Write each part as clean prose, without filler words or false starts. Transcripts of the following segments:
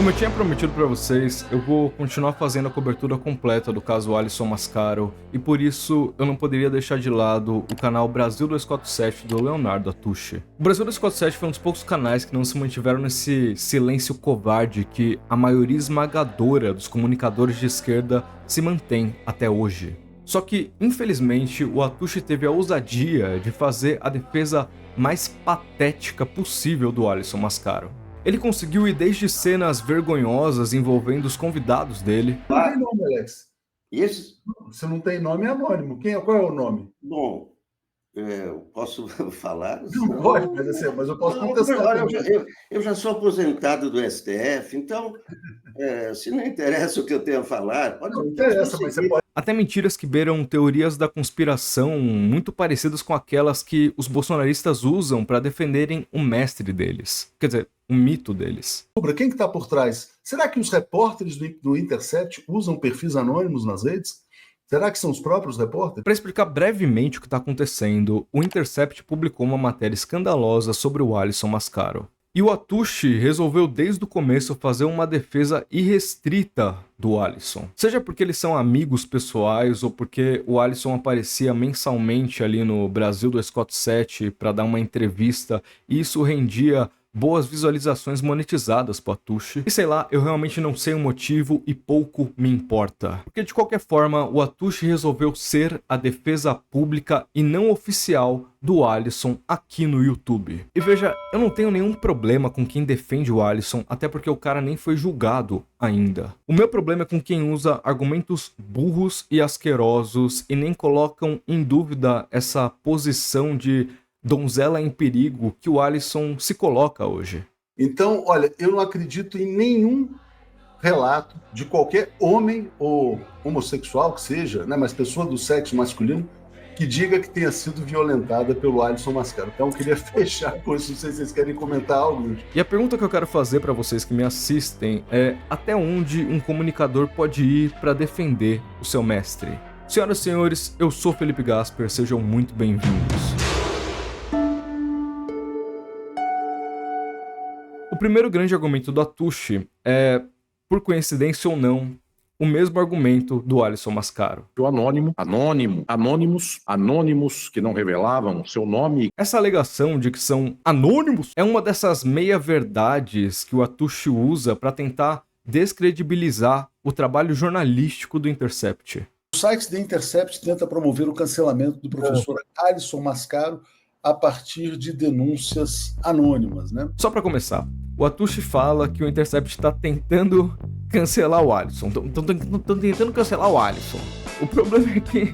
Como eu tinha prometido pra vocês, eu vou continuar fazendo a cobertura completa do caso Alisson Mascaro, e por isso eu não poderia deixar de lado o canal Brasil 247 do Leonardo Atushi. O Brasil 247 foi um dos poucos canais que não se mantiveram nesse silêncio covarde que a maioria esmagadora dos comunicadores de esquerda se mantém até hoje. Só que, infelizmente, o Atushi teve a ousadia de fazer a defesa mais patética possível do Alisson Mascaro. Ele conseguiu ir desde cenas vergonhosas envolvendo os convidados dele. Não tem nome, Alex. Esse, Se não tem nome, é anônimo. Qual é o nome? bom, eu posso falar? Não pode, mas eu posso contestar. Olha, eu já sou aposentado do STF, então, se não interessa o que eu tenho a falar, pode. Não interessa, mas você pode. Até mentiras que beiram teorias da conspiração muito parecidas com aquelas que os bolsonaristas usam para defenderem o mestre deles. Quer dizer, o mito deles. Quem que está por trás? Será que os repórteres do Intercept usam perfis anônimos nas redes? Será que são os próprios repórteres? Para explicar brevemente o que está acontecendo, o Intercept publicou uma matéria escandalosa sobre o Alisson Mascaro. E o Atushi resolveu desde o começo fazer uma defesa irrestrita do Alisson. Seja porque eles são amigos pessoais ou porque o Alisson aparecia mensalmente ali no Brasil 247 para dar uma entrevista e isso rendia boas visualizações monetizadas pro Atushi. E sei lá, eu realmente não sei o motivo e pouco me importa. Porque de qualquer forma, o Atushi resolveu ser a defesa pública e não oficial do Alisson aqui no YouTube. E veja, eu não tenho nenhum problema com quem defende o Alisson, até porque o cara nem foi julgado ainda. O meu problema é com quem usa argumentos burros e asquerosos e nem colocam em dúvida essa posição de donzela em perigo que o Alisson se coloca hoje. Então, olha, eu não acredito em nenhum relato de qualquer homem ou homossexual que seja, né, mas pessoa do sexo masculino, que diga que tenha sido violentada pelo Alisson Mascaro. Então eu queria fechar com isso, não sei se vocês querem comentar algo. E a pergunta que eu quero fazer para vocês que me assistem é: até onde um comunicador pode ir para defender o seu mestre? Senhoras e senhores, eu sou Felipe Gasper, sejam muito bem-vindos. O primeiro grande argumento do Atushi é, por coincidência ou não, o mesmo argumento do Alisson Mascaro. O anônimos que não revelavam seu nome. Essa alegação de que são anônimos é uma dessas meia-verdades que o Atushi usa para tentar descredibilizar o trabalho jornalístico do Intercept. O site do Intercept tenta promover o cancelamento do professor Alisson Mascaro a partir de denúncias anônimas, né? Só para começar, o Atushi fala que o Intercept está tentando cancelar o Alisson. Estão tentando cancelar o Alisson. O problema é que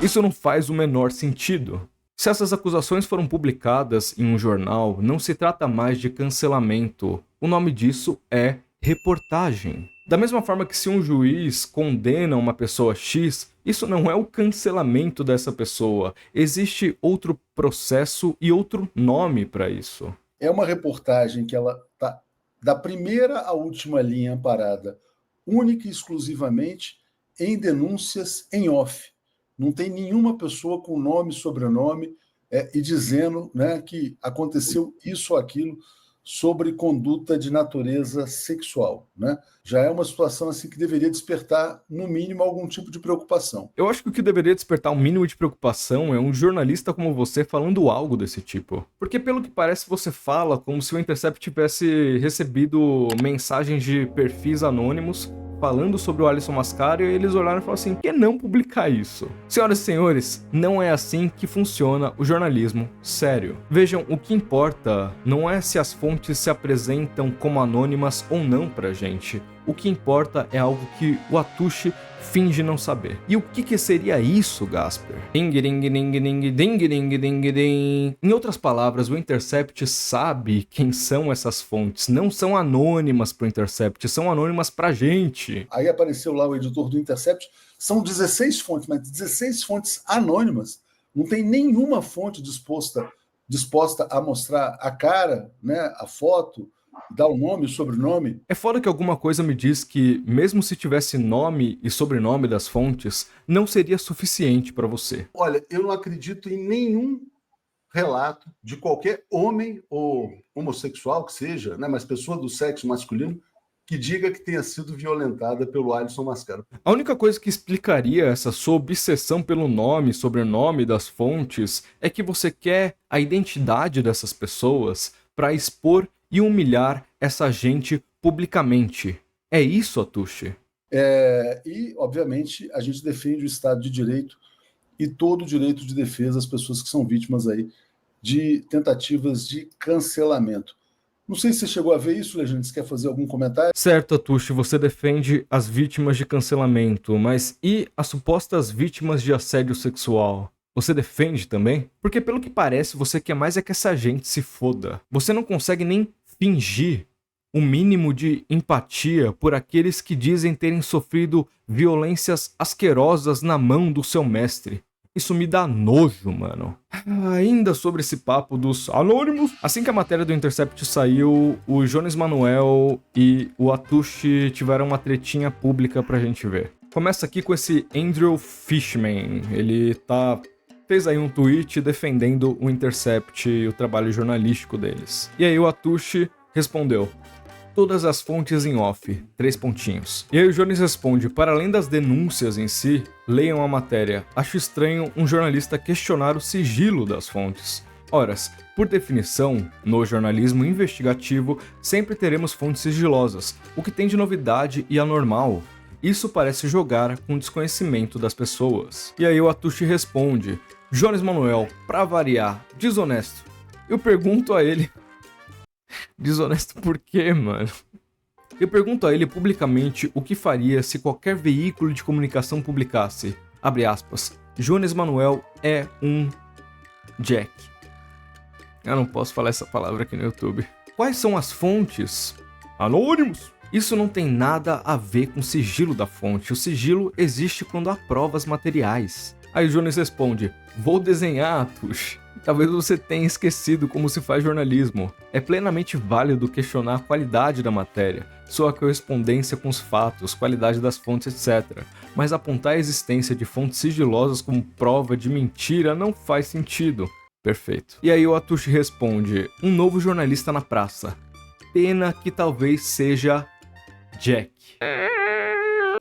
isso não faz o menor sentido. Se essas acusações foram publicadas em um jornal, não se trata mais de cancelamento. O nome disso é reportagem. Da mesma forma que se um juiz condena uma pessoa X, isso não é o cancelamento dessa pessoa. Existe outro processo e outro nome para isso. É uma reportagem que ela está da primeira à última linha parada, única e exclusivamente em denúncias em off. Não tem nenhuma pessoa com nome e sobrenome e dizendo, né, que aconteceu isso ou aquilo sobre conduta de natureza sexual, né? Já é uma situação assim que deveria despertar, no mínimo, algum tipo de preocupação. Eu acho que o que deveria despertar um mínimo de preocupação é um jornalista como você falando algo desse tipo. Porque pelo que parece você fala como se o Intercept tivesse recebido mensagens de perfis anônimos falando sobre o Alisson Mascaro e eles olharam e falaram assim: por que não publicar isso? Senhoras e senhores, não é assim que funciona o jornalismo sério. Vejam, o que importa não é se as fontes se apresentam como anônimas ou não pra gente. O que importa é algo que o Atushi finge não saber. E o que seria isso, Gasper? Ding, ding, ding, ding, ding, ding, ding, ding. Em outras palavras, o Intercept sabe quem são essas fontes. Não são anônimas pro Intercept, são anônimas pra gente. Aí apareceu lá o editor do Intercept. São 16 fontes, mas 16 fontes anônimas. Não tem nenhuma fonte disposta a mostrar a cara, né, a foto, dar o nome, o sobrenome. É foda que alguma coisa me diz que, mesmo se tivesse nome e sobrenome das fontes, não seria suficiente para você. Olha, eu não acredito em nenhum relato de qualquer homem ou homossexual que seja, né, mas pessoa do sexo masculino, que diga que tenha sido violentada pelo Alisson Mascaro. A única coisa que explicaria essa sua obsessão pelo nome, sobrenome das fontes, é que você quer a identidade dessas pessoas para expor e humilhar essa gente publicamente. É isso, Atushi? E, obviamente, a gente defende o Estado de Direito e todo o direito de defesa às pessoas que são vítimas aí de tentativas de cancelamento. Não sei se você chegou a ver isso, Legend, você quer fazer algum comentário? Certo, Atushi, você defende as vítimas de cancelamento, mas e as supostas vítimas de assédio sexual? Você defende também? Porque pelo que parece, você quer mais é que essa gente se foda. Você não consegue nem fingir o mínimo de empatia por aqueles que dizem terem sofrido violências asquerosas na mão do seu mestre. Isso me dá nojo, mano. Ainda sobre esse papo dos anônimos, assim que a matéria do Intercept saiu, o Jones Manuel e o Atushi tiveram uma tretinha pública pra gente ver. Começa aqui com esse Andrew Fishman. Ele fez aí um tweet defendendo o Intercept e o trabalho jornalístico deles. E aí o Atushi respondeu: todas as fontes em off, 3 pontinhos. E aí o Jones responde: para além das denúncias em si, leiam a matéria. Acho estranho um jornalista questionar o sigilo das fontes. Ora, por definição, no jornalismo investigativo, sempre teremos fontes sigilosas, o que tem de novidade e anormal. Isso parece jogar com o desconhecimento das pessoas. E aí o Atushi responde: Jones Manuel, pra variar, desonesto. Eu pergunto a ele: desonesto por quê, mano? Eu pergunto a ele publicamente o que faria se qualquer veículo de comunicação publicasse, abre aspas, Jones Manuel é um Jack. Eu não posso falar essa palavra aqui no YouTube. Quais são as fontes? Anônimos! Isso não tem nada a ver com o sigilo da fonte. O sigilo existe quando há provas materiais. Aí o Jones responde: vou desenhar, Atushi. Talvez você tenha esquecido como se faz jornalismo. É plenamente válido questionar a qualidade da matéria, sua correspondência com os fatos, qualidade das fontes, etc. Mas apontar a existência de fontes sigilosas como prova de mentira não faz sentido. Perfeito. E aí o Atushi responde: um novo jornalista na praça. Pena que talvez seja Jack.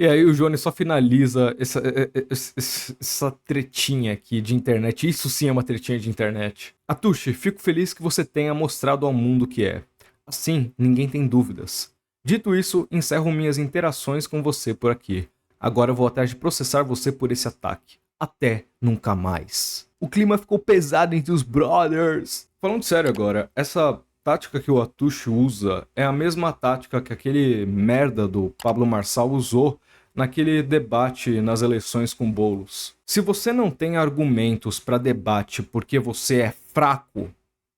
E aí o Jones só finaliza essa tretinha aqui de internet. Isso sim é uma tretinha de internet. Atushi, fico feliz que você tenha mostrado ao mundo o que é. Assim, ninguém tem dúvidas. Dito isso, encerro minhas interações com você por aqui. Agora vou atrás de processar você por esse ataque. Até nunca mais. O clima ficou pesado entre os brothers. Falando sério agora, essa tática que o Atushi usa é a mesma tática que aquele merda do Pablo Marçal usou naquele debate nas eleições com Boulos. Se você não tem argumentos para debate porque você é fraco,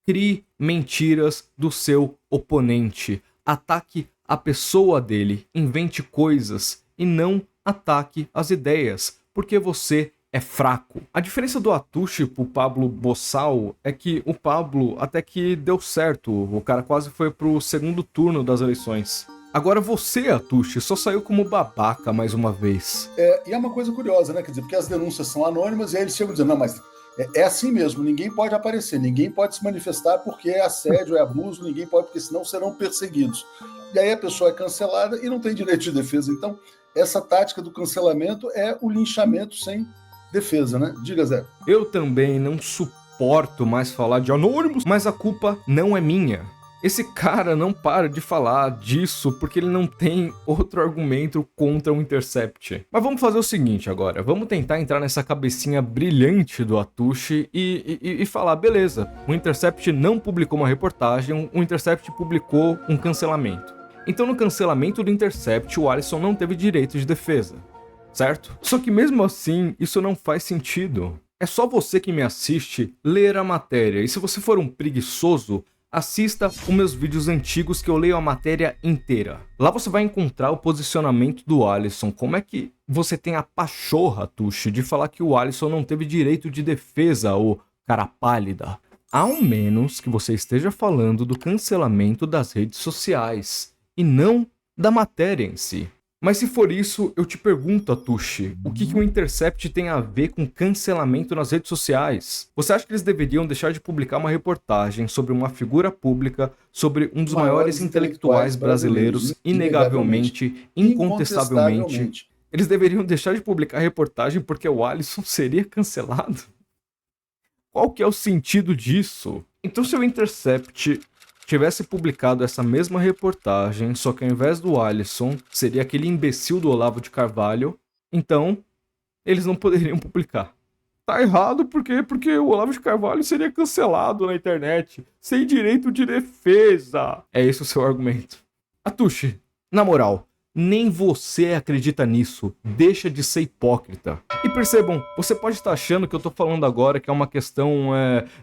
crie mentiras do seu oponente. Ataque a pessoa dele, invente coisas e não ataque as ideias, porque você é fraco. A diferença do Atushi pro Pablo Bossal é que o Pablo até que deu certo, o cara quase foi pro segundo turno das eleições. Agora você, Atushi, só saiu como babaca mais uma vez. E é uma coisa curiosa, né? Quer dizer, porque as denúncias são anônimas e aí eles chegam dizendo, não, mas é assim mesmo, ninguém pode aparecer, ninguém pode se manifestar porque é assédio, é abuso, ninguém pode, porque senão serão perseguidos. E aí a pessoa é cancelada e não tem direito de defesa. Então, essa tática do cancelamento é o linchamento sem defesa, né? Diga, Zé. Eu também não suporto mais falar de anônimos, mas a culpa não é minha. Esse cara não para de falar disso porque ele não tem outro argumento contra o Intercept. Mas vamos fazer o seguinte agora, vamos tentar entrar nessa cabecinha brilhante do Atushi e falar, beleza, o Intercept não publicou uma reportagem, o Intercept publicou um cancelamento. Então no cancelamento do Intercept, o Alisson não teve direito de defesa, certo? Só que mesmo assim, isso não faz sentido. É só você que me assiste ler a matéria, e se você for um preguiçoso, assista os meus vídeos antigos que eu leio a matéria inteira. Lá você vai encontrar o posicionamento do Alisson. Como é que você tem a pachorra, Atushi, de falar que o Alisson não teve direito de defesa, ô cara pálida? Ao menos que você esteja falando do cancelamento das redes sociais, e não da matéria em si. Mas se for isso, eu te pergunto, Atushi, o que o Intercept tem a ver com cancelamento nas redes sociais? Você acha que eles deveriam deixar de publicar uma reportagem sobre uma figura pública, sobre um dos maiores intelectuais brasileiros, inegavelmente, incontestavelmente? Eles deveriam deixar de publicar a reportagem porque o Alisson seria cancelado? Qual que é o sentido disso? Então, se o Intercept tivesse publicado essa mesma reportagem, só que ao invés do Alisson, seria aquele imbecil do Olavo de Carvalho, então eles não poderiam publicar. Tá errado porque o Olavo de Carvalho seria cancelado na internet, sem direito de defesa. É esse o seu argumento. Atushi, na moral, nem você acredita nisso. Deixa de ser hipócrita. E percebam, você pode estar achando que eu tô falando agora que é uma questão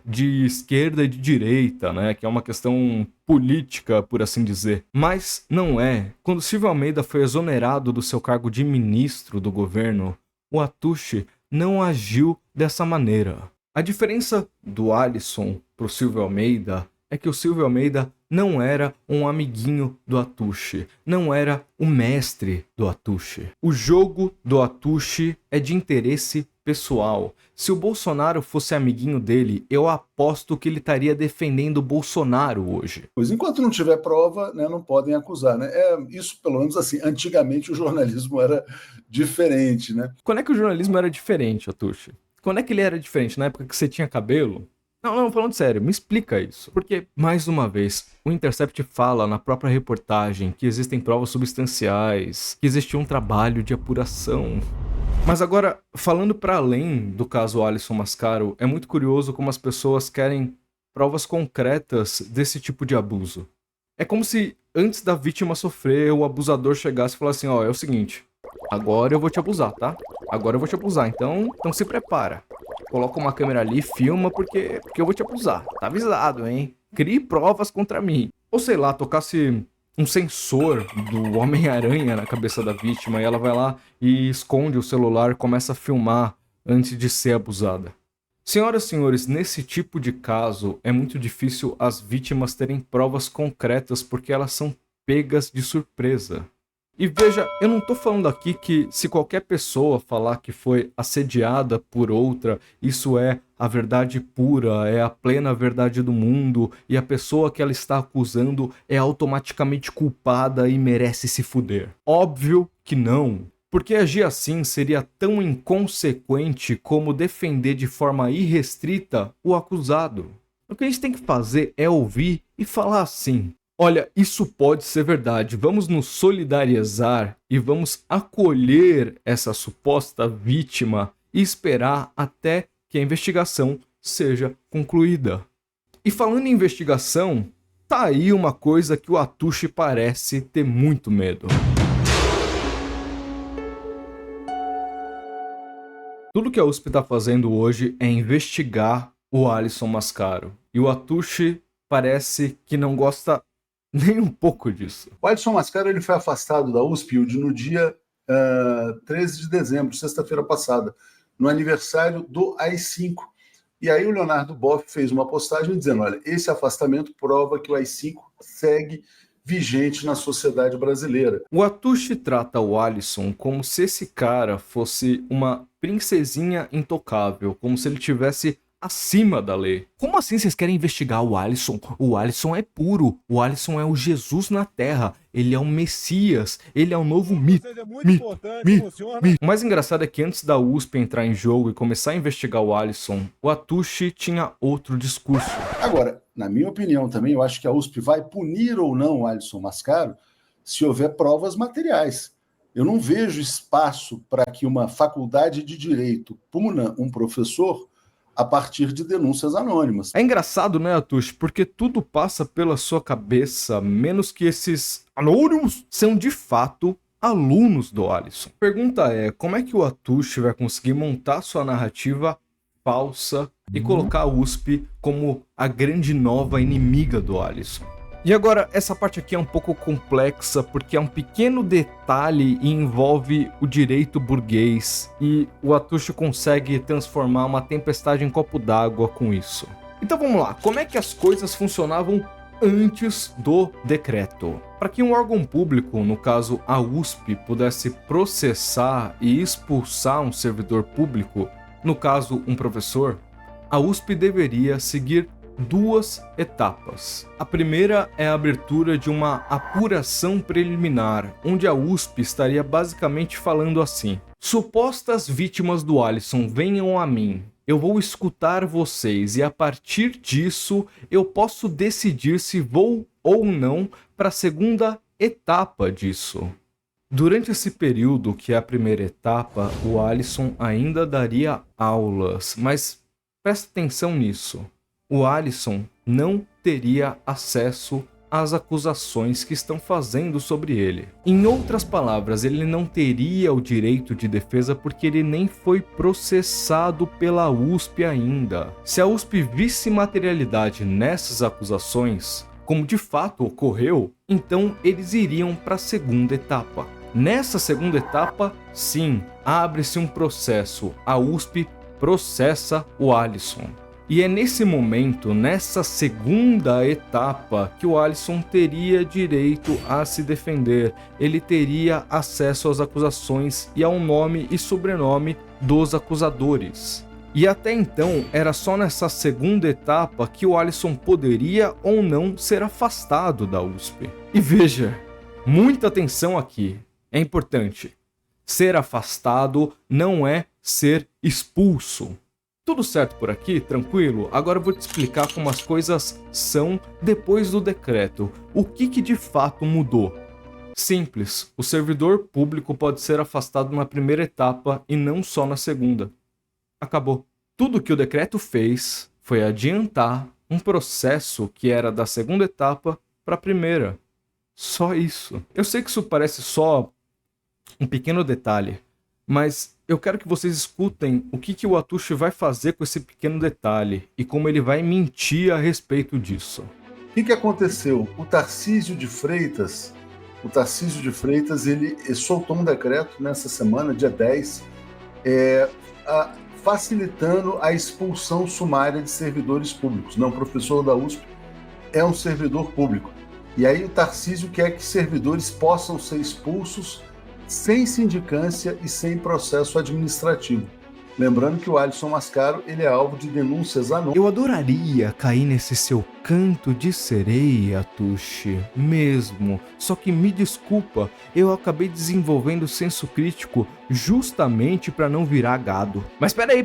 de esquerda e de direita, né? Que é uma questão política, por assim dizer. Mas não é. Quando Silvio Almeida foi exonerado do seu cargo de ministro do governo, o Atushi não agiu dessa maneira. A diferença do Alisson pro Silvio Almeida é que o Silvio Almeida não era um amiguinho do Atushi, não era o mestre do Atushi. O jogo do Atushi é de interesse pessoal. Se o Bolsonaro fosse amiguinho dele, eu aposto que ele estaria defendendo o Bolsonaro hoje. Pois enquanto não tiver prova, né, não podem acusar, né? Isso, pelo menos assim, antigamente o jornalismo era diferente, né? Quando é que o jornalismo era diferente, Atushi? Quando é que ele era diferente? Na época que você tinha cabelo? Não, falando sério, me explica isso. Porque, mais uma vez, o Intercept fala na própria reportagem que existem provas substanciais, que existe um trabalho de apuração. Mas agora, falando para além do caso Alisson Mascaro, é muito curioso como as pessoas querem provas concretas desse tipo de abuso. É como se, antes da vítima sofrer, o abusador chegasse e falasse assim, ó, é o seguinte, agora eu vou te abusar, tá? Agora eu vou te abusar, então se prepara. Coloca uma câmera ali, filma, porque eu vou te abusar. Tá avisado, hein? Crie provas contra mim. Ou sei lá, tocasse um sensor do Homem-Aranha na cabeça da vítima e ela vai lá e esconde o celular e começa a filmar antes de ser abusada. Senhoras e senhores, nesse tipo de caso é muito difícil as vítimas terem provas concretas porque elas são pegas de surpresa. E veja, eu não tô falando aqui que se qualquer pessoa falar que foi assediada por outra, isso é a verdade pura, é a plena verdade do mundo, e a pessoa que ela está acusando é automaticamente culpada e merece se fuder. Óbvio que não. Porque agir assim seria tão inconsequente como defender de forma irrestrita o acusado. O que a gente tem que fazer é ouvir e falar assim: olha, isso pode ser verdade, vamos nos solidarizar e vamos acolher essa suposta vítima e esperar até que a investigação seja concluída. E falando em investigação, tá aí uma coisa que o Atushi parece ter muito medo. Tudo que a USP está fazendo hoje é investigar o Alisson Mascaro. E o Atushi parece que não gosta nem um pouco disso. O Alisson Mascaro ele foi afastado da USP no dia 13 de dezembro, sexta-feira passada, no aniversário do AI-5. E aí o Leonardo Boff fez uma postagem dizendo, olha, esse afastamento prova que o AI-5 segue vigente na sociedade brasileira. O Atushi trata o Alisson como se esse cara fosse uma princesinha intocável, como se ele tivesse acima da lei. Como assim vocês querem investigar o Alisson? O Alisson é puro, o Alisson é o Jesus na Terra, ele é o Messias, ele é o novo mito. O mais engraçado é que antes da USP entrar em jogo e começar a investigar o Alisson, o Atushi tinha outro discurso. Agora, na minha opinião também, eu acho que a USP vai punir ou não o Alisson Mascaro se houver provas materiais. Eu não vejo espaço para que uma faculdade de direito puna um professor a partir de denúncias anônimas. É engraçado, né, Atushi? Porque tudo passa pela sua cabeça, menos que esses anônimos são de fato alunos do Alisson. A pergunta é, como é que o Atushi vai conseguir montar sua narrativa falsa e colocar a USP como a grande nova inimiga do Alisson? E agora, essa parte aqui é um pouco complexa, porque é um pequeno detalhe e envolve o direito burguês, e o Atushi consegue transformar uma tempestade em copo d'água com isso. Então vamos lá, como é que as coisas funcionavam antes do decreto. Para que um órgão público, no caso a USP, pudesse processar e expulsar um servidor público, no caso um professor, a USP deveria seguir 2 etapas. A primeira é a abertura de uma apuração preliminar, onde a USP estaria basicamente falando assim: supostas vítimas do Alisson, venham a mim. Eu vou escutar vocês e a partir disso eu posso decidir se vou ou não para a segunda etapa disso. Durante esse período, que é a primeira etapa, o Alisson ainda daria aulas, mas presta atenção nisso. O Alisson não teria acesso às acusações que estão fazendo sobre ele. Em outras palavras, ele não teria o direito de defesa porque ele nem foi processado pela USP ainda. Se a USP visse materialidade nessas acusações, como de fato ocorreu, então eles iriam para a segunda etapa. Nessa segunda etapa, sim, abre-se um processo. A USP processa o Alisson. E é nesse momento, nessa segunda etapa, que o Alisson teria direito a se defender. Ele teria acesso às acusações e ao nome e sobrenome dos acusadores. E até então, era só nessa segunda etapa que o Alisson poderia ou não ser afastado da USP. E veja, muita atenção aqui, é importante. Ser afastado não é ser expulso. Tudo certo por aqui? Tranquilo? Agora eu vou te explicar como as coisas são depois do decreto. O que de fato mudou? Simples, o servidor público pode ser afastado na primeira etapa e não só na segunda. Acabou. Tudo que o decreto fez foi adiantar um processo que era da segunda etapa para a primeira. Só isso. Eu sei que isso parece só um pequeno detalhe, mas eu quero que vocês escutem o que o Atushi vai fazer com esse pequeno detalhe e como ele vai mentir a respeito disso. O que aconteceu? O Tarcísio de Freitas, ele soltou um decreto nessa semana, dia 10, facilitando a expulsão sumária de servidores públicos. Não, o professor da USP é um servidor público. E aí o Tarcísio quer que servidores possam ser expulsos sem sindicância e sem processo administrativo. Lembrando que o Alisson Mascaro, ele é alvo de denúncias anônimas. Eu adoraria cair nesse seu canto de sereia, Atushi, mesmo. Só que me desculpa, eu acabei desenvolvendo senso crítico justamente para não virar gado. Mas peraí,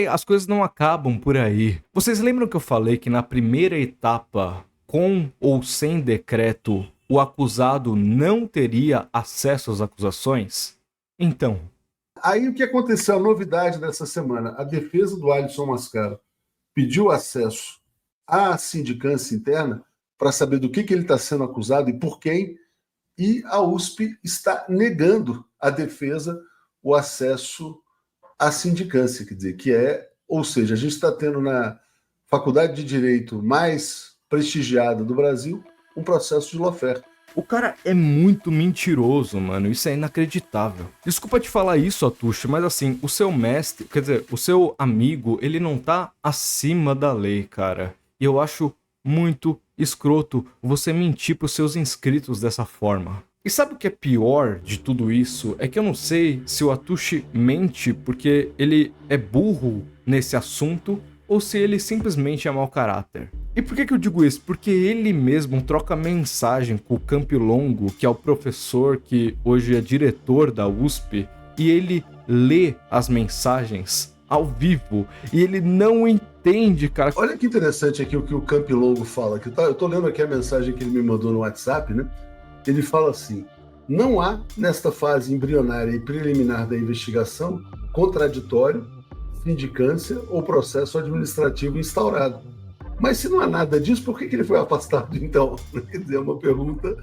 as coisas não acabam por aí. Vocês lembram que eu falei que na primeira etapa, com ou sem decreto, o acusado não teria acesso às acusações? Então, aí o que aconteceu, a novidade dessa semana, a defesa do Alisson Mascaro pediu acesso à sindicância interna para saber do que ele está sendo acusado e por quem, e a USP está negando à defesa o acesso à sindicância, quer dizer, ou seja, a gente está tendo na faculdade de Direito mais prestigiada do Brasil um processo de lawfare. O cara é muito mentiroso, mano. Isso é inacreditável. Desculpa te falar isso, Atushi, mas assim, o seu mestre, quer dizer, o seu amigo, ele não tá acima da lei, cara. E eu acho muito escroto você mentir pros seus inscritos dessa forma. E sabe o que é pior de tudo isso? É que eu não sei se o Atushi mente porque ele é burro nesse assunto ou se ele simplesmente é mau caráter. E por que eu digo isso? Porque ele mesmo troca mensagem com o Campilongo, que é o professor que hoje é diretor da USP, e ele lê as mensagens ao vivo, e ele não entende, cara. Olha que interessante aqui o que o Campilongo fala, que eu tô lendo aqui a mensagem que ele me mandou no WhatsApp, né? Ele fala assim: não há, nesta fase embrionária e preliminar da investigação, contraditório, sindicância ou processo administrativo instaurado. Mas se não há nada disso, por que ele foi afastado então? Quer dizer, é uma pergunta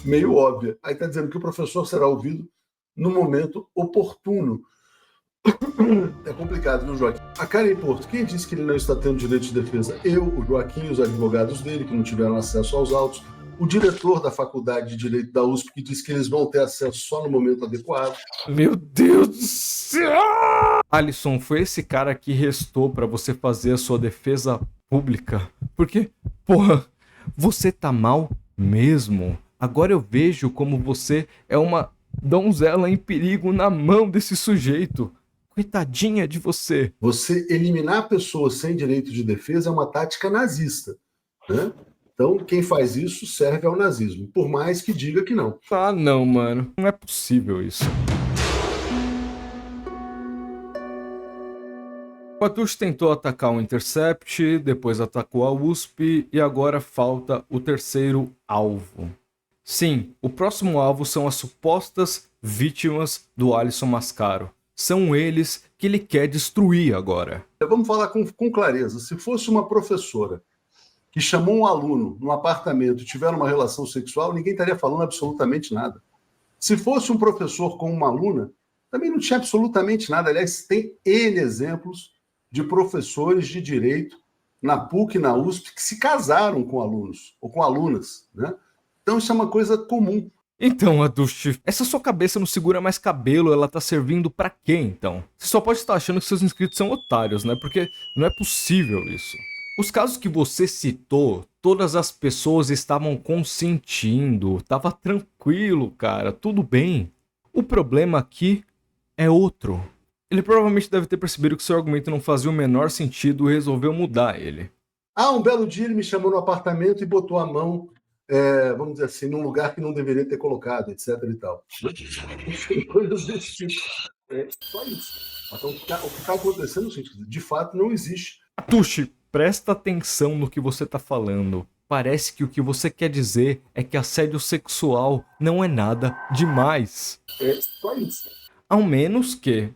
meio óbvia. Aí está dizendo que o professor será ouvido no momento oportuno. É complicado, viu, Joaquim? A Karen Porto, quem disse que ele não está tendo direito de defesa? Eu, o Joaquim e os advogados dele, que não tiveram acesso aos autos. O diretor da Faculdade de Direito da USP, que disse que eles vão ter acesso só no momento adequado. Meu Deus do céu! Alisson, foi esse cara que restou pra você fazer a sua defesa pública? Porque, porra, Você tá mal mesmo? Agora eu vejo como você é uma donzela em perigo na mão desse sujeito. Coitadinha de você. Você eliminar pessoas sem direito de defesa é uma tática nazista, né? Então, quem faz isso serve ao nazismo, por mais que diga que não. Ah, não, mano. Não é possível isso. O Atush tentou atacar o Intercept, depois atacou a USP e agora falta o terceiro alvo. Sim, o próximo alvo são as supostas vítimas do Alisson Mascaro. São eles que ele quer destruir agora. Vamos falar com clareza. Se fosse uma professora que chamou um aluno no apartamento e tiveram uma relação sexual, ninguém estaria falando absolutamente nada. Se fosse um professor com uma aluna, também não tinha absolutamente nada. Aliás, tem N exemplos de professores de direito na PUC e na USP que se casaram com alunos ou com alunas, né? Então isso é uma coisa comum. Então, Atush, essa sua cabeça não segura mais cabelo, ela tá servindo pra quê, então? Você só pode estar achando que seus inscritos são otários, né? Porque não é possível isso. Os casos que você citou, todas as pessoas estavam consentindo, tava tranquilo, cara, tudo bem. O problema aqui é outro. Ele provavelmente deve ter percebido que seu argumento não fazia o menor sentido e resolveu mudar ele. Um belo dia ele me chamou no apartamento e botou a mão, vamos dizer assim, num lugar que não deveria ter colocado, etc e tal. Enfim, coisas desse tipo. Só isso. Então, o que está acontecendo, gente, de fato não existe. Atush, presta atenção no que você tá falando. Parece que o que você quer dizer é que assédio sexual não é nada demais. Só isso. Ao menos que,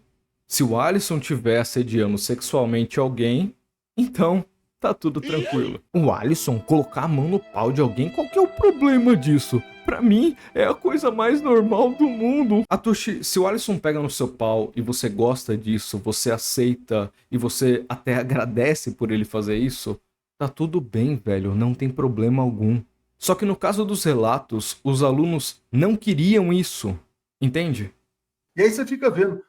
se o Alisson estiver assediando sexualmente alguém, então tá tudo tranquilo. O Alisson colocar a mão no pau de alguém, qual que é o problema disso? Pra mim, é a coisa mais normal do mundo. Atush, se o Alisson pega no seu pau e você gosta disso, você aceita e você até agradece por ele fazer isso, tá tudo bem, velho, não tem problema algum. Só que no caso dos relatos, os alunos não queriam isso, entende? E aí você fica vendo,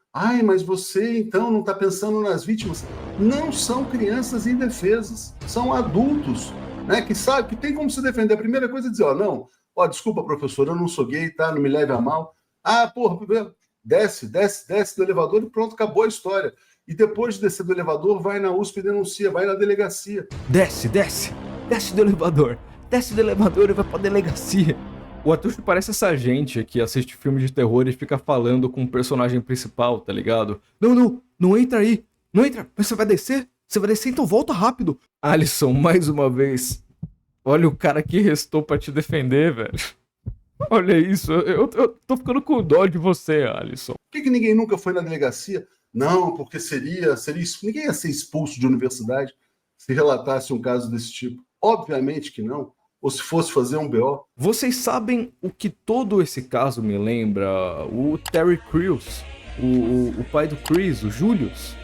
mas você então não está pensando nas vítimas? Não são crianças indefesas, são adultos, né, que sabem que tem como se defender. A primeira coisa é dizer, desculpa, professor, eu não sou gay, tá? Não me leve a mal. Desce do elevador e pronto, acabou a história. E depois de descer do elevador, vai na USP e denuncia, vai na delegacia. Desce do elevador e vai pra delegacia. O Atush parece essa gente que assiste filme de terror e fica falando com o personagem principal, tá ligado? Não entra aí, não entra, mas você vai descer, então volta rápido. Alisson, mais uma vez, olha o cara que restou pra te defender, velho. Olha isso, eu tô ficando com dó de você, Alisson. Por que ninguém nunca foi na delegacia? Não, porque seria isso. Ninguém ia ser expulso de universidade se relatasse um caso desse tipo. Obviamente que não. Ou se fosse fazer um BO. Vocês sabem o que todo esse caso me lembra? O Terry Crews, o pai do Chris, o Julius.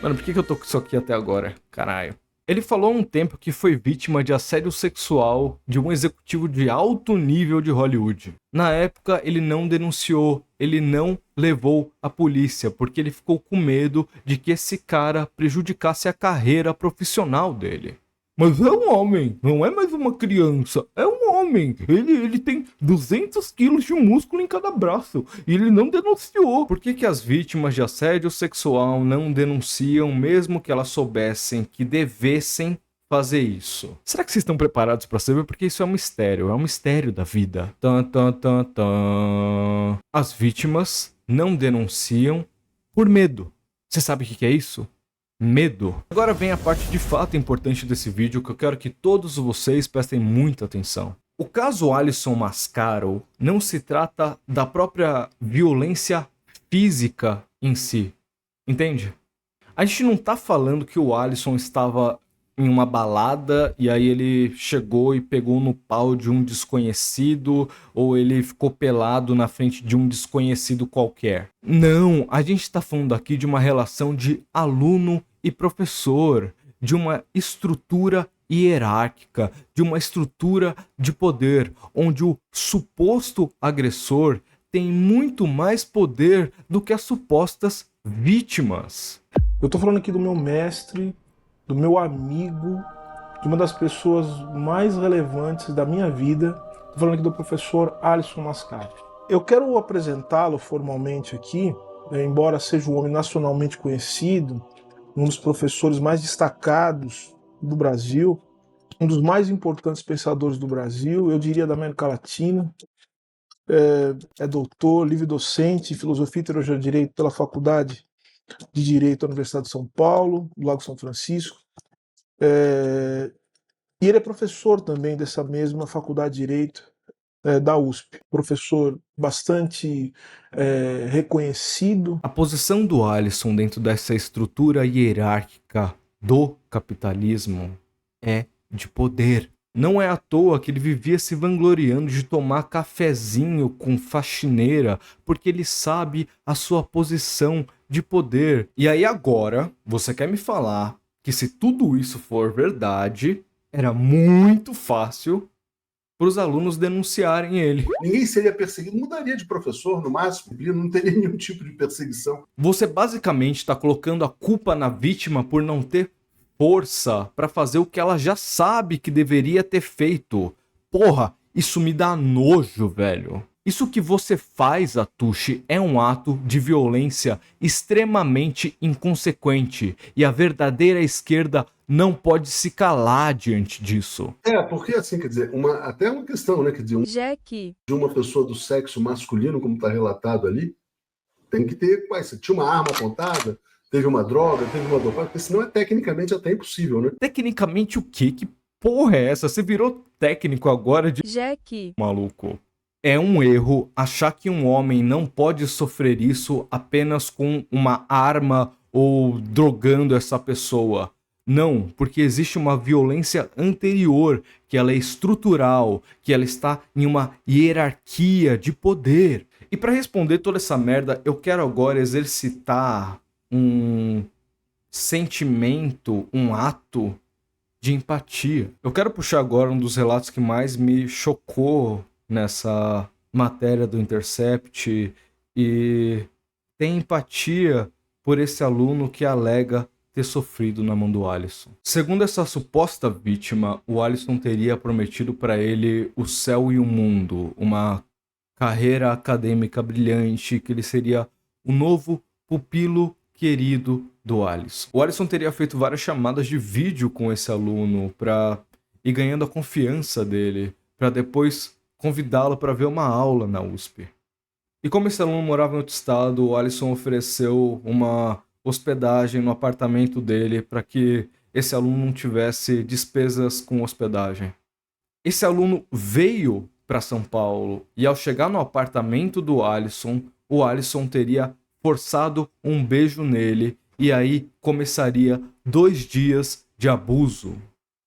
Mano, por que eu tô com isso aqui até agora? Caralho. Ele falou há um tempo que foi vítima de assédio sexual de um executivo de alto nível de Hollywood. Na época, ele não denunciou, ele não levou a polícia, porque ele ficou com medo de que esse cara prejudicasse a carreira profissional dele. Mas é um homem, não é mais uma criança, é um homem. Ele tem 200 quilos de músculo em cada braço e ele não denunciou. Por que as vítimas de assédio sexual não denunciam mesmo que elas soubessem que devessem fazer isso? Será que vocês estão preparados para saber? Porque isso é um mistério da vida. As vítimas não denunciam por medo. Você sabe o que é isso? Medo. Agora vem a parte de fato importante desse vídeo que eu quero que todos vocês prestem muita atenção. O caso Alisson Mascaro não se trata da própria violência física em si, entende? A gente não tá falando que o Alisson estava em uma balada e aí ele chegou e pegou no pau de um desconhecido ou ele ficou pelado na frente de um desconhecido qualquer. Não, a gente tá falando aqui de uma relação de aluno e professor, de uma estrutura hierárquica, de uma estrutura de poder, onde o suposto agressor tem muito mais poder do que as supostas vítimas. Eu tô falando aqui do meu mestre, do meu amigo, de uma das pessoas mais relevantes da minha vida. Estou falando aqui do professor Alisson Mascaro. Eu quero apresentá-lo formalmente aqui, embora seja um homem nacionalmente conhecido, um dos professores mais destacados do Brasil, um dos mais importantes pensadores do Brasil, eu diria da América Latina. É doutor, livre-docente em Filosofia e Teologia do Direito pela Faculdade de Direito da Universidade de São Paulo, do Lago São Francisco. E ele é professor também dessa mesma Faculdade de Direito da USP. Professor bastante reconhecido. A posição do Alisson dentro dessa estrutura hierárquica do capitalismo é de poder. Não é à toa que ele vivia se vangloriando de tomar cafezinho com faxineira, porque ele sabe a sua posição de poder. E aí agora, você quer me falar que se tudo isso for verdade, era muito fácil para os alunos denunciarem ele. Ninguém seria perseguido, mudaria de professor no máximo, não teria nenhum tipo de perseguição. Você basicamente está colocando a culpa na vítima por não ter força para fazer o que ela já sabe que deveria ter feito. Porra, isso me dá nojo, velho. Isso que você faz, Atushi, é um ato de violência extremamente inconsequente. E a verdadeira esquerda não pode se calar diante disso. Porque assim, quer dizer, até uma questão, né? Quer dizer, Jack. De uma pessoa do sexo masculino, como está relatado ali, tem que ter, você tinha uma arma apontada, teve uma droga, teve uma dopagem, porque senão é tecnicamente até impossível, né? Tecnicamente o quê? Que porra é essa? Você virou técnico agora de... Jack. Maluco. É um erro achar que um homem não pode sofrer isso apenas com uma arma ou drogando essa pessoa. Não, porque existe uma violência anterior, que ela é estrutural, que ela está em uma hierarquia de poder. E para responder toda essa merda, eu quero agora exercitar um sentimento, um ato de empatia. Eu quero puxar agora um dos relatos que mais me chocou nessa matéria do Intercept e ter empatia por esse aluno que alega ter sofrido na mão do Alisson. Segundo essa suposta vítima, o Alisson teria prometido para ele o céu e o mundo, uma carreira acadêmica brilhante, que ele seria o novo pupilo querido do Alisson. O Alisson teria feito várias chamadas de vídeo com esse aluno para ir ganhando a confiança dele, para depois convidá-lo para ver uma aula na USP. E como esse aluno morava em outro estado, o Alisson ofereceu uma hospedagem no apartamento dele para que esse aluno não tivesse despesas com hospedagem. Esse aluno veio para São Paulo e ao chegar no apartamento do Alisson, o Alisson teria forçado um beijo nele e aí começaria 2 dias de abuso.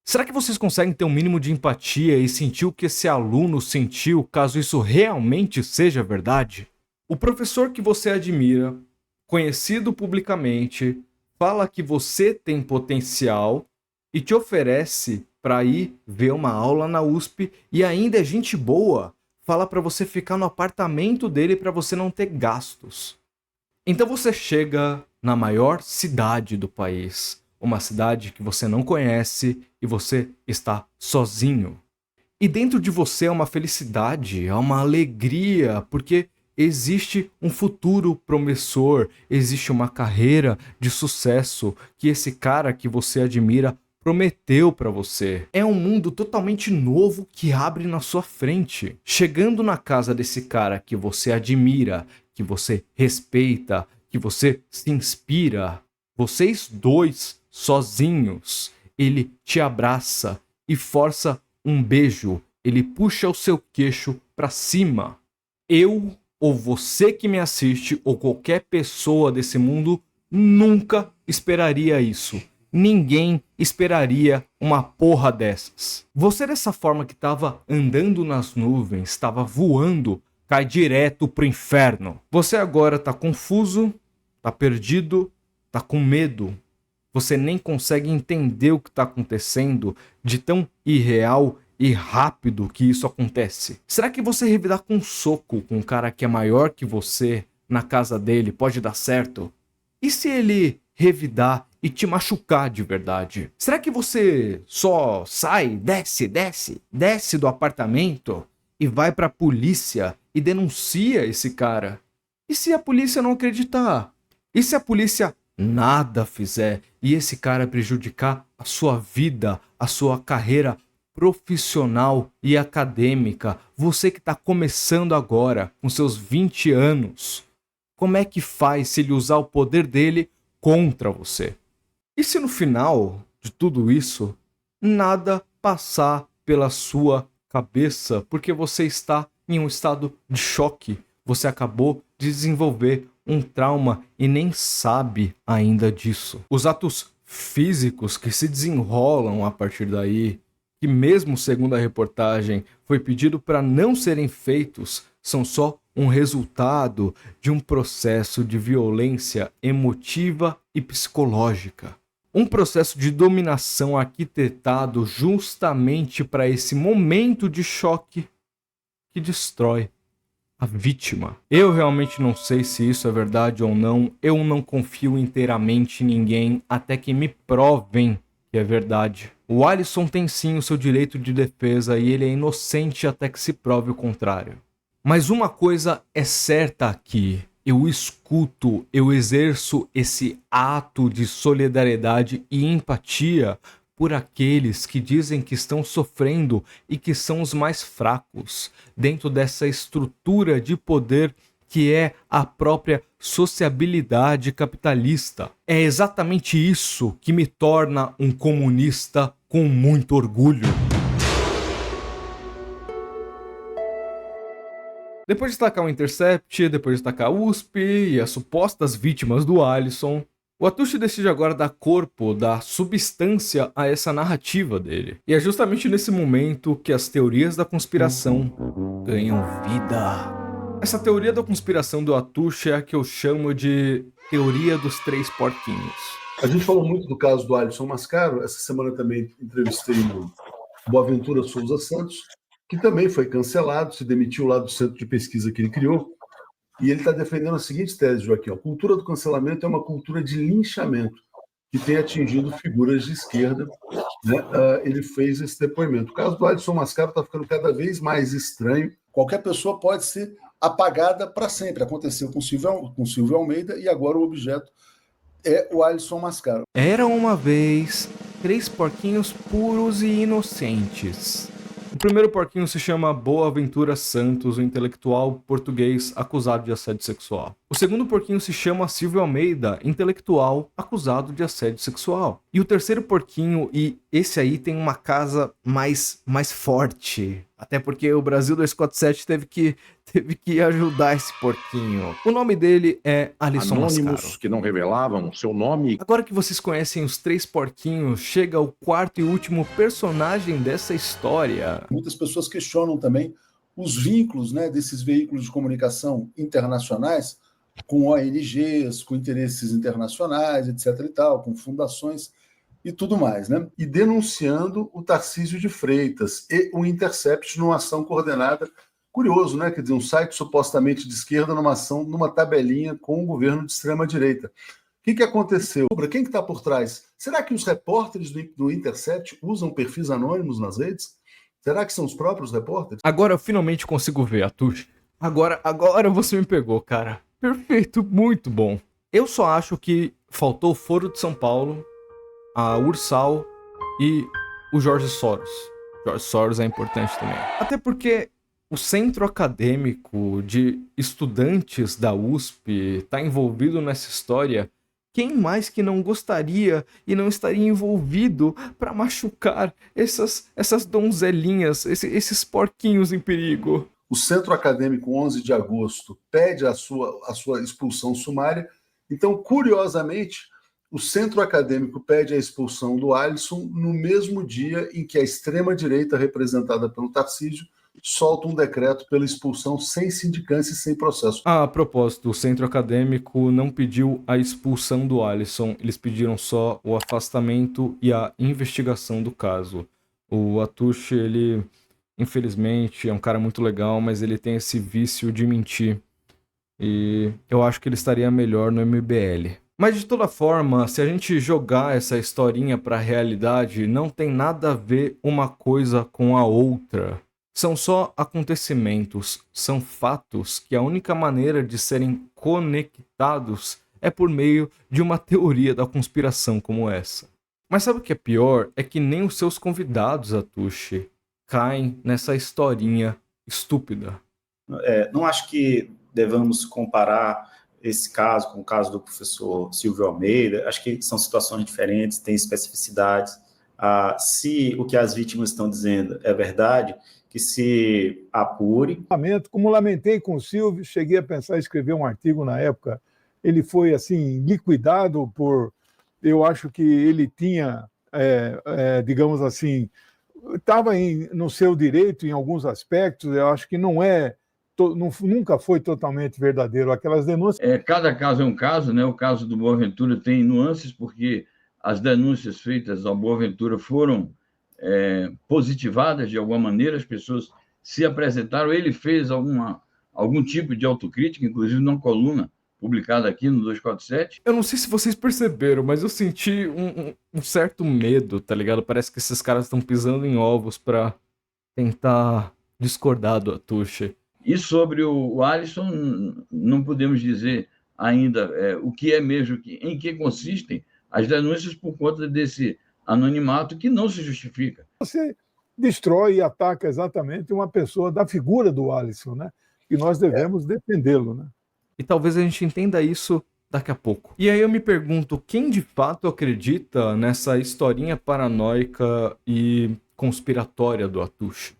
Será que vocês conseguem ter um mínimo de empatia e sentir o que esse aluno sentiu caso isso realmente seja verdade? O professor que você admira, conhecido publicamente, fala que você tem potencial e te oferece para ir ver uma aula na USP e ainda é gente boa, fala para você ficar no apartamento dele para você não ter gastos. Então você chega na maior cidade do país, uma cidade que você não conhece e você está sozinho. E dentro de você é uma felicidade, é uma alegria, porque existe um futuro promissor, existe uma carreira de sucesso que esse cara que você admira prometeu para você. É um mundo totalmente novo que abre na sua frente. Chegando na casa desse cara que você admira, que você respeita, que você se inspira, vocês dois sozinhos, ele te abraça e força um beijo, ele puxa o seu queixo para cima. Eu, ou você que me assiste, ou qualquer pessoa desse mundo, nunca esperaria isso. Ninguém esperaria uma porra dessas. Você dessa forma que estava andando nas nuvens, estava voando, cai direto pro inferno. Você agora tá confuso, tá perdido, tá com medo. Você nem consegue entender o que está acontecendo, de tão irreal e rápido que isso acontece. Será que você revidar com um soco com um cara que é maior que você na casa dele pode dar certo? E se ele revidar e te machucar de verdade? Será que você só sai, desce do apartamento e vai pra polícia e denuncia esse cara? E se a polícia não acreditar? E se a polícia nada fizer e esse cara prejudicar a sua vida, a sua carreira profissional e acadêmica? Você que está começando agora, com seus 20 anos, como é que faz se ele usar o poder dele contra você? E se no final de tudo isso, nada passar pela sua cabeça, porque você está em um estado de choque, você acabou de desenvolver um trauma e nem sabe ainda disso. Os atos físicos que se desenrolam a partir daí, que mesmo segundo a reportagem foi pedido para não serem feitos, são só um resultado de um processo de violência emotiva e psicológica. Um processo de dominação arquitetado justamente para esse momento de choque que destrói a vítima. Eu realmente não sei se isso é verdade ou não. Eu não confio inteiramente em ninguém até que me provem que é verdade. O Alisson tem sim o seu direito de defesa e ele é inocente até que se prove o contrário. Mas uma coisa é certa aqui. Eu escuto, eu exerço esse ato de solidariedade e empatia por aqueles que dizem que estão sofrendo e que são os mais fracos dentro dessa estrutura de poder que é a própria sociabilidade capitalista. É exatamente isso que me torna um comunista com muito orgulho. Depois de destacar o Intercept, depois de destacar a USP e as supostas vítimas do Alisson, o Atushi decide agora dar corpo, dar substância a essa narrativa dele. E é justamente nesse momento que as teorias da conspiração ganham vida. Essa teoria da conspiração do Atushi é a que eu chamo de teoria dos 3 porquinhos. A gente falou muito do caso do Alisson Mascaro. Essa semana também entrevistei o Boaventura Souza Santos, que também foi cancelado, se demitiu lá do centro de pesquisa que ele criou. E ele está defendendo a seguinte tese, Joaquim: a cultura do cancelamento é uma cultura de linchamento que tem atingido figuras de esquerda. Né? Ele fez esse depoimento. O caso do Alisson Mascaro está ficando cada vez mais estranho. Qualquer pessoa pode ser apagada para sempre. Aconteceu com Silvio Almeida e agora o objeto é o Alisson Mascaro. Era uma vez 3 porquinhos puros e inocentes. O primeiro porquinho se chama Boaventura Santos, um intelectual português acusado de assédio sexual. O segundo porquinho se chama Silvio Almeida, intelectual acusado de assédio sexual. E o terceiro porquinho, e esse aí tem uma casa mais forte, até porque o Brasil 247 teve que ajudar esse porquinho. O nome dele é Alisson Mascaro. Anônimos que não revelavam seu nome. Agora que vocês conhecem os 3 porquinhos, chega o quarto e último personagem dessa história. Muitas pessoas questionam também os vínculos, né, desses veículos de comunicação internacionais com ONGs, com interesses internacionais, etc. e tal, com fundações e tudo mais, né? E denunciando o Tarcísio de Freitas e o Intercept numa ação coordenada. Curioso, né? Quer dizer, um site supostamente de esquerda numa ação, numa tabelinha com o governo de extrema-direita. O que aconteceu? Quem que está por trás? Será que os repórteres do Intercept usam perfis anônimos nas redes? Será que são os próprios repórteres? Agora eu finalmente consigo ver, Atushi. Agora você me pegou, cara. Perfeito, muito bom. Eu só acho que faltou o Foro de São Paulo, a Ursal e o Jorge Soros. Jorge Soros é importante também. Até porque o centro acadêmico de estudantes da USP está envolvido nessa história. Quem mais que não gostaria e não estaria envolvido para machucar essas donzelinhas, esses porquinhos em perigo? O Centro Acadêmico 11 de agosto pede a sua expulsão sumária. Então, curiosamente, o Centro Acadêmico pede a expulsão do Alisson no mesmo dia em que a extrema-direita, representada pelo Tarcísio, solta um decreto pela expulsão sem sindicância e sem processo. A propósito, o Centro Acadêmico não pediu a expulsão do Alisson, eles pediram só o afastamento e a investigação do caso. O Atushi, ele, infelizmente, é um cara muito legal, mas ele tem esse vício de mentir. E eu acho que ele estaria melhor no MBL. Mas de toda forma, se a gente jogar essa historinha para a realidade, não tem nada a ver uma coisa com a outra. São só acontecimentos, são fatos que a única maneira de serem conectados é por meio de uma teoria da conspiração como essa. Mas sabe o que é pior? É que nem os seus convidados, Atushi, caem nessa historinha estúpida. Não acho que devamos comparar esse caso com o caso do professor Silvio Almeida. Acho que são situações diferentes, têm especificidades. Se o que as vítimas estão dizendo é verdade, que se apure. Como lamentei com o Silvio, cheguei a pensar em escrever um artigo na época. Ele foi assim liquidado por... Eu acho que ele tinha, digamos assim, estava no seu direito em alguns aspectos. Eu acho que nunca foi totalmente verdadeiro. Aquelas denúncias... Cada caso é um caso, né? O caso do Boaventura tem nuances, porque as denúncias feitas ao Boaventura foram positivadas de alguma maneira, as pessoas se apresentaram, ele fez algum tipo de autocrítica, inclusive numa coluna publicada aqui no 247. Eu não sei se vocês perceberam, mas eu senti um certo medo, tá ligado? Parece que esses caras estão pisando em ovos pra tentar discordar do Atushi. E sobre o Alisson, não podemos dizer ainda o que é mesmo, em que consistem as denúncias por conta desse anonimato que não se justifica. Você destrói e ataca exatamente uma pessoa da figura do Alisson, né? E nós devemos defendê-lo, né? E talvez a gente entenda isso daqui a pouco. E aí eu me pergunto, quem de fato acredita nessa historinha paranoica e conspiratória do Atushi?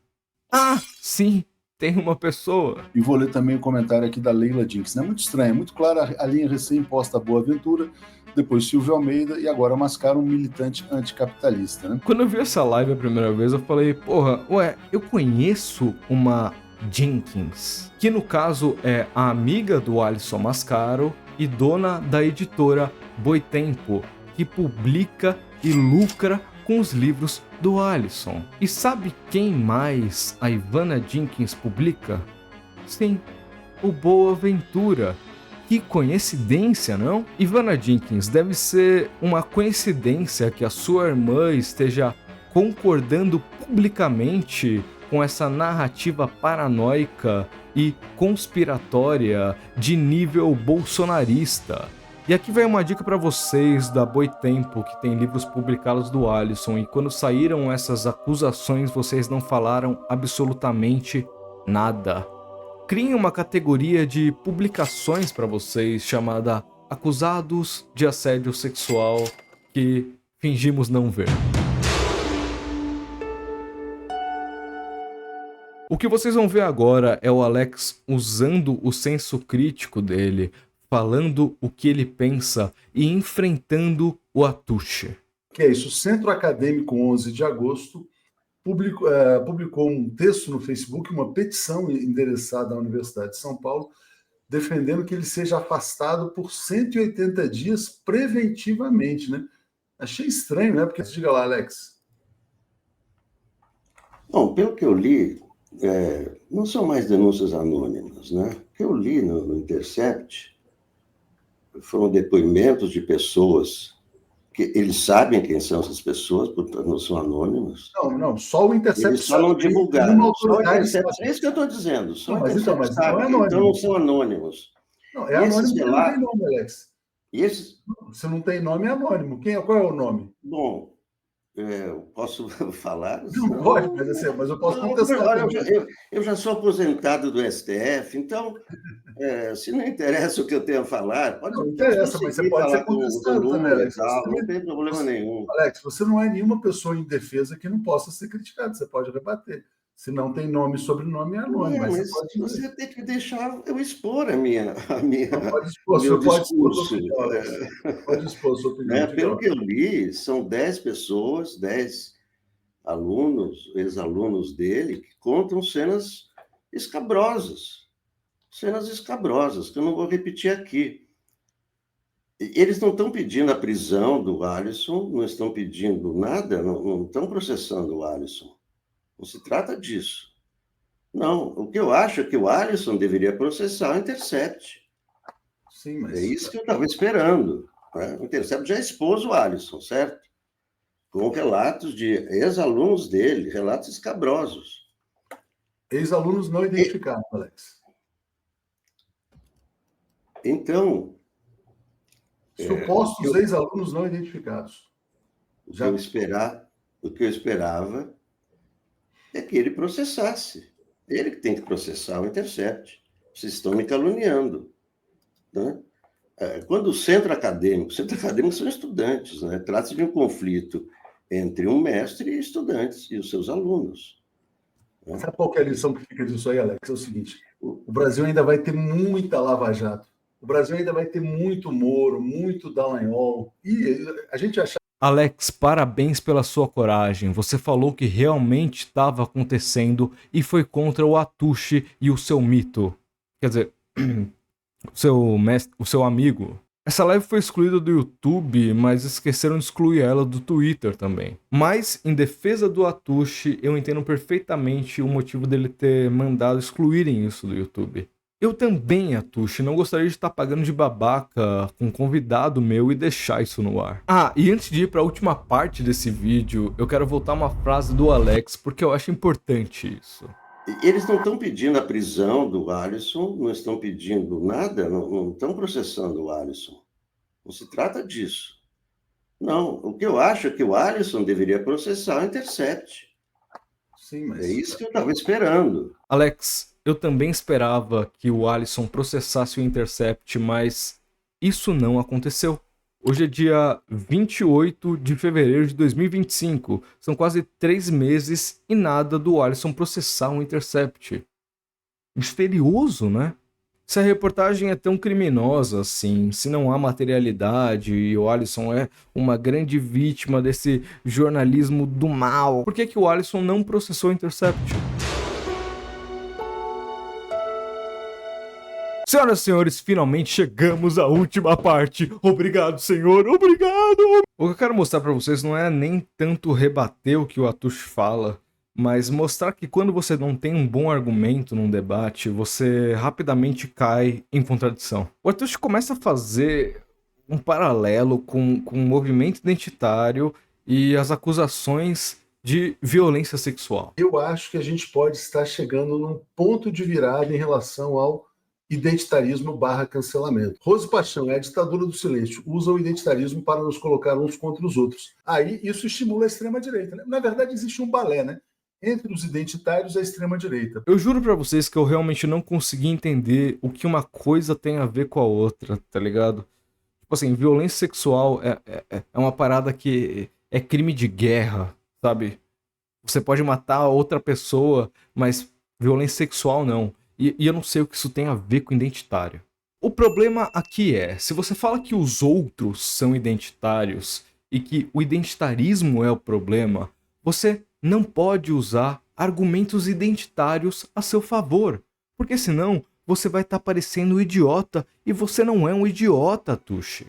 Sim, tem uma pessoa. E vou ler também o comentário aqui da Leila Jinx. Não é muito estranho, é muito clara a linha recém-imposta Boaventura, depois Silvio Almeida e agora Mascaro, um militante anticapitalista, né? Quando eu vi essa live a primeira vez, eu falei, porra, eu conheço uma Jenkins, que no caso é a amiga do Alisson Mascaro e dona da editora Boitempo, que publica e lucra com os livros do Alisson. E sabe quem mais a Ivana Jenkins publica? Sim, o Boaventura. Que coincidência, não? Ivana Jenkins, deve ser uma coincidência que a sua irmã esteja concordando publicamente com essa narrativa paranoica e conspiratória de nível bolsonarista. E aqui vai uma dica para vocês da Boitempo, que tem livros publicados do Alisson, e quando saíram essas acusações, vocês não falaram absolutamente nada. Criem uma categoria de publicações para vocês chamada Acusados de Assédio Sexual que fingimos não ver. O que vocês vão ver agora é o Alex usando o senso crítico dele, falando o que ele pensa e enfrentando o Atushi. Que é isso, o Centro Acadêmico 11 de agosto publicou um texto no Facebook, uma petição endereçada à Universidade de São Paulo, defendendo que ele seja afastado por 180 dias preventivamente, né? Achei estranho, né? Porque, diga lá, Alex. Bom, pelo que eu li, não são mais denúncias anônimas, né? O que eu li no Intercept foram depoimentos de pessoas que eles sabem quem são essas pessoas, portanto não são anônimas. Não, só o Intercept. Eles só não divulgaram. Só o Intercept, é isso que eu estou dizendo. Só mas então não são anônimos. Não, é anônimo, não tem nome, Alex. Se não tem nome, é anônimo. Qual é o nome? Bom, eu posso falar? Não pode, mas eu posso contestar. Eu já sou aposentado do STF, então, se não interessa o que eu tenho a falar, não interessa, mas você pode ser contestado também, Alex. Não tem problema nenhum. Alex, você não é nenhuma pessoa indefesa que não possa ser criticada, você pode rebater. Se não tem nome e sobrenome, é anônimo. Mas você tem que deixar eu expor a minha pode expor, meu discurso. Pode expor sua opinião. Pelo que eu li, são 10 pessoas, 10 alunos, ex-alunos dele, que contam cenas escabrosas, que eu não vou repetir aqui. Eles não estão pedindo a prisão do Alisson, não estão pedindo nada, não estão processando o Alisson. Não se trata disso. Não, o que eu acho é que o Alisson deveria processar o Intercept. Sim, mas... É isso que eu estava esperando. né? O Intercept já expôs o Alisson, certo? Com relatos de ex-alunos dele, relatos escabrosos. Ex-alunos não identificados, Alex. Então, supostos ex-alunos não identificados. O que eu esperava é que ele processasse. Ele que tem que processar o Intercept. Vocês estão me caluniando, né? Quando o centro acadêmico são estudantes, né? Trata-se de um conflito entre um mestre e estudantes e os seus alunos. Né? Sabe qual que é a lição que fica disso aí, Alex? É o seguinte: o Brasil ainda vai ter muita lava-jato. O Brasil ainda vai ter muito Moro, muito Dallagnol. E a gente acha. Alex, parabéns pela sua coragem. Você falou que realmente estava acontecendo e foi contra o Atushi e o seu mito. Quer dizer, o seu amigo. Essa live foi excluída do YouTube, mas esqueceram de excluir ela do Twitter também. Mas, em defesa do Atushi, eu entendo perfeitamente o motivo dele ter mandado excluírem isso do YouTube. Eu também, Atushi, não gostaria de estar pagando de babaca com um convidado meu e deixar isso no ar. Ah, e antes de ir para a última parte desse vídeo, eu quero voltar uma frase do Alex, porque eu acho importante isso. Eles não estão pedindo a prisão do Alisson, não estão pedindo nada, não estão processando o Alisson. Não se trata disso. Não, o que eu acho é que o Alisson deveria processar o Intercept. Sim, mas... É isso que eu estava esperando. Alex, eu também esperava que o Alisson processasse o Intercept, mas isso não aconteceu. Hoje é dia 28 de fevereiro de 2025. São quase 3 meses e nada do Alisson processar o Intercept. Misterioso, né? Se a reportagem é tão criminosa assim, se não há materialidade e o Alisson é uma grande vítima desse jornalismo do mal, por que o Alisson não processou o Intercept? Senhoras e senhores, finalmente chegamos à última parte. Obrigado, senhor. Obrigado. O que eu quero mostrar pra vocês não é nem tanto rebater o que o Atushi fala, mas mostrar que quando você não tem um bom argumento num debate, você rapidamente cai em contradição. O Atushi começa a fazer um paralelo com o movimento identitário e as acusações de violência sexual. Eu acho que a gente pode estar chegando num ponto de virada em relação ao identitarismo / cancelamento. Rose Paixão é a ditadura do silêncio. Usa o identitarismo para nos colocar uns contra os outros. Aí isso estimula a extrema-direita, né? Na verdade, existe um balé, né? Entre os identitários e a extrema-direita. Eu juro pra vocês que eu realmente não consegui entender o que uma coisa tem a ver com a outra, tá ligado? Tipo assim, violência sexual é uma parada que é crime de guerra, sabe? Você pode matar outra pessoa, mas violência sexual não. E eu não sei o que isso tem a ver com identitário. O problema aqui é, se você fala que os outros são identitários e que o identitarismo é o problema, você não pode usar argumentos identitários a seu favor. Porque senão você vai estar parecendo um idiota e você não é um idiota, Atushi.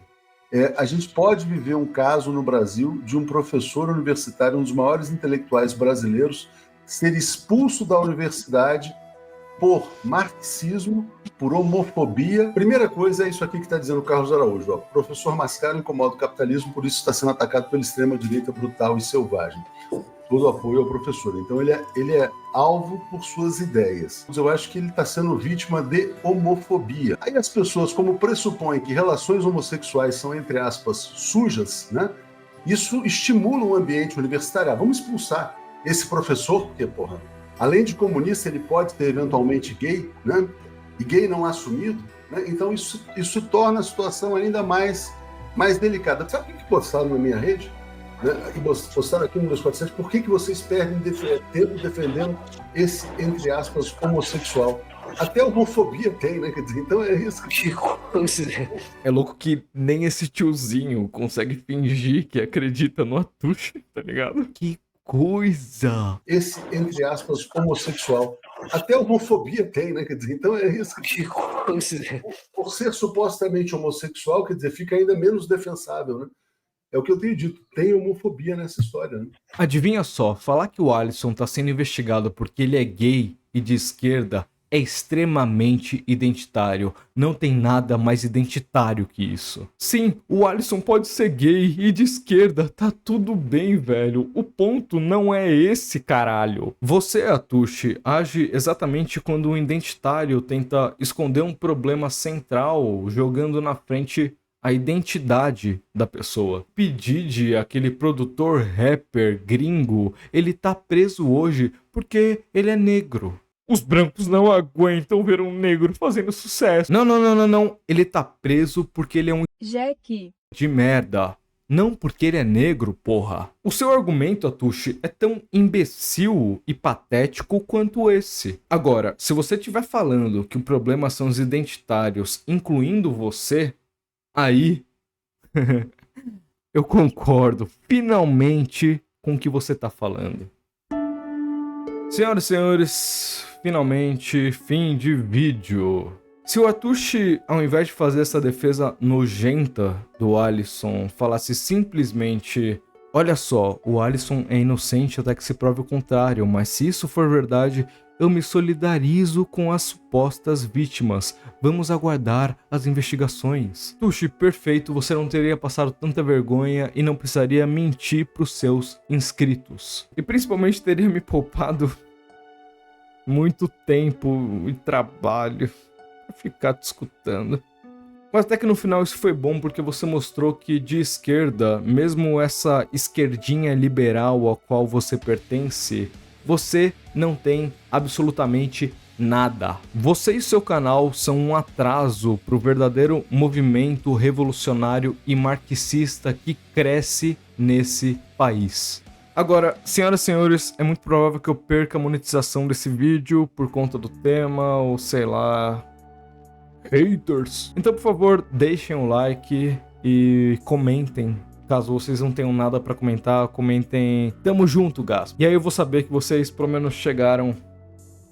A gente pode viver um caso no Brasil de um professor universitário, um dos maiores intelectuais brasileiros, ser expulso da universidade por marxismo, por homofobia. Primeira coisa é isso aqui que está dizendo o Carlos Araújo. Ó. Professor Mascaro incomoda o capitalismo, por isso está sendo atacado pela extrema-direita brutal e selvagem. Todo apoio ao professor. Então ele é alvo por suas ideias. Eu acho que ele está sendo vítima de homofobia. Aí as pessoas, como pressupõem que relações homossexuais são, entre aspas, sujas, né? Isso estimula um ambiente universitário. Ah, vamos expulsar esse professor, porque, porra, além de comunista, ele pode ter eventualmente gay, né? E gay não assumido, né? Então isso torna a situação ainda mais delicada. Sabe o que postaram na minha rede? Né? E postaram aqui no 247, por que vocês perdem tempo defendendo esse, entre aspas, homossexual? Até homofobia tem, né? Quer dizer, então é isso. É louco que nem esse tiozinho consegue fingir que acredita no Atushi, tá ligado? Que coisa! Esse, entre aspas, homossexual. Até homofobia tem, né? Quer dizer, então é isso. Por ser supostamente homossexual, quer dizer, fica ainda menos defensável, né? É o que eu tenho dito, tem homofobia nessa história, né? Adivinha só, falar que o Alisson tá sendo investigado porque ele é gay e de esquerda é extremamente identitário. Não tem nada mais identitário que isso. Sim, o Alisson pode ser gay e de esquerda, tá tudo bem, velho. O ponto não é esse, caralho. Você, Atushi, age exatamente quando o identitário tenta esconder um problema central, jogando na frente a identidade da pessoa. P. Diddy, aquele produtor rapper gringo, ele tá preso hoje porque ele é negro. Os brancos não aguentam ver um negro fazendo sucesso. Não. Ele tá preso porque ele é um Jack de merda. Não porque ele é negro, porra. O seu argumento, Atushi, é tão imbecil e patético quanto esse. Agora, se você estiver falando que o problema são os identitários, incluindo você, aí eu concordo finalmente com o que você tá falando. Senhoras e senhores, finalmente, fim de vídeo. Se o Atushi, ao invés de fazer essa defesa nojenta do Alisson, falasse simplesmente: olha só, o Alisson é inocente até que se prove o contrário, mas se isso for verdade, eu me solidarizo com as supostas vítimas. Vamos aguardar as investigações. Atushi, perfeito, você não teria passado tanta vergonha e não precisaria mentir pros seus inscritos. E principalmente teria me poupado muito tempo e trabalho pra ficar te escutando. Mas até que no final isso foi bom, porque você mostrou que de esquerda, mesmo essa esquerdinha liberal a qual você pertence, você não tem absolutamente nada. Você e seu canal são um atraso para o verdadeiro movimento revolucionário e marxista que cresce nesse país. Agora, senhoras e senhores, é muito provável que eu perca a monetização desse vídeo por conta do tema, ou sei lá, haters. Então, por favor, deixem o like e comentem. Caso vocês não tenham nada pra comentar, comentem "Tamo junto, Gasp". E aí eu vou saber que vocês pelo menos chegaram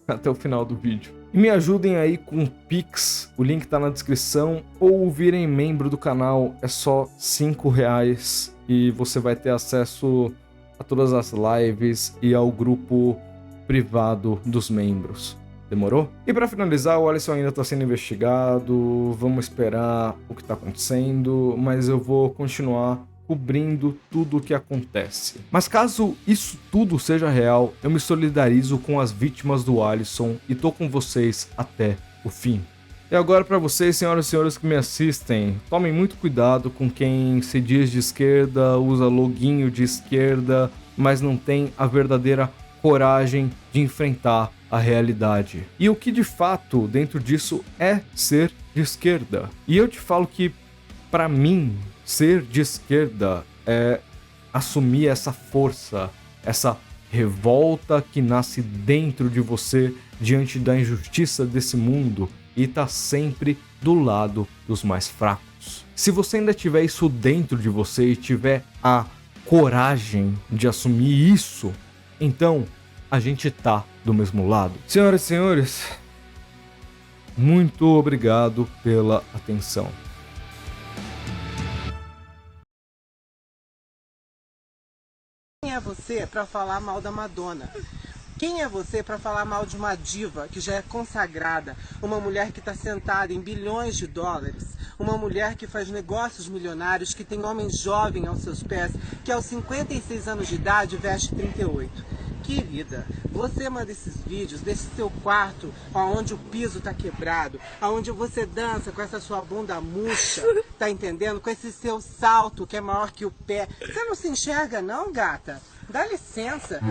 até o final do vídeo. E me ajudem aí com o Pix, o link tá na descrição, ou virem membro do canal, é só R$5 e você vai ter acesso a todas as lives e ao grupo privado dos membros. Demorou? E pra finalizar, o Alisson ainda tá sendo investigado, vamos esperar o que tá acontecendo, mas eu vou continuar cobrindo tudo o que acontece. Mas caso isso tudo seja real, eu me solidarizo com as vítimas do Alisson e tô com vocês até o fim. E agora para vocês, senhoras e senhores que me assistem, tomem muito cuidado com quem se diz de esquerda, usa loginho de esquerda, mas não tem a verdadeira coragem de enfrentar a realidade. E o que de fato dentro disso é ser de esquerda. E eu te falo que, para mim, ser de esquerda é assumir essa força, essa revolta que nasce dentro de você diante da injustiça desse mundo e tá sempre do lado dos mais fracos. Se você ainda tiver isso dentro de você e tiver a coragem de assumir isso, então a gente tá do mesmo lado. Senhoras e senhores, muito obrigado pela atenção. Quem é você para falar mal da Madonna? Quem é você para falar mal de uma diva que já é consagrada, uma mulher que está sentada em bilhões de dólares, uma mulher que faz negócios milionários, que tem homens jovens aos seus pés, que aos 56 anos de idade veste 38? Querida, você manda esses vídeos desse seu quarto, onde o piso está quebrado, onde você dança com essa sua bunda murcha, tá entendendo? Com esse seu salto que é maior que o pé. Você não se enxerga não, gata? Dá licença.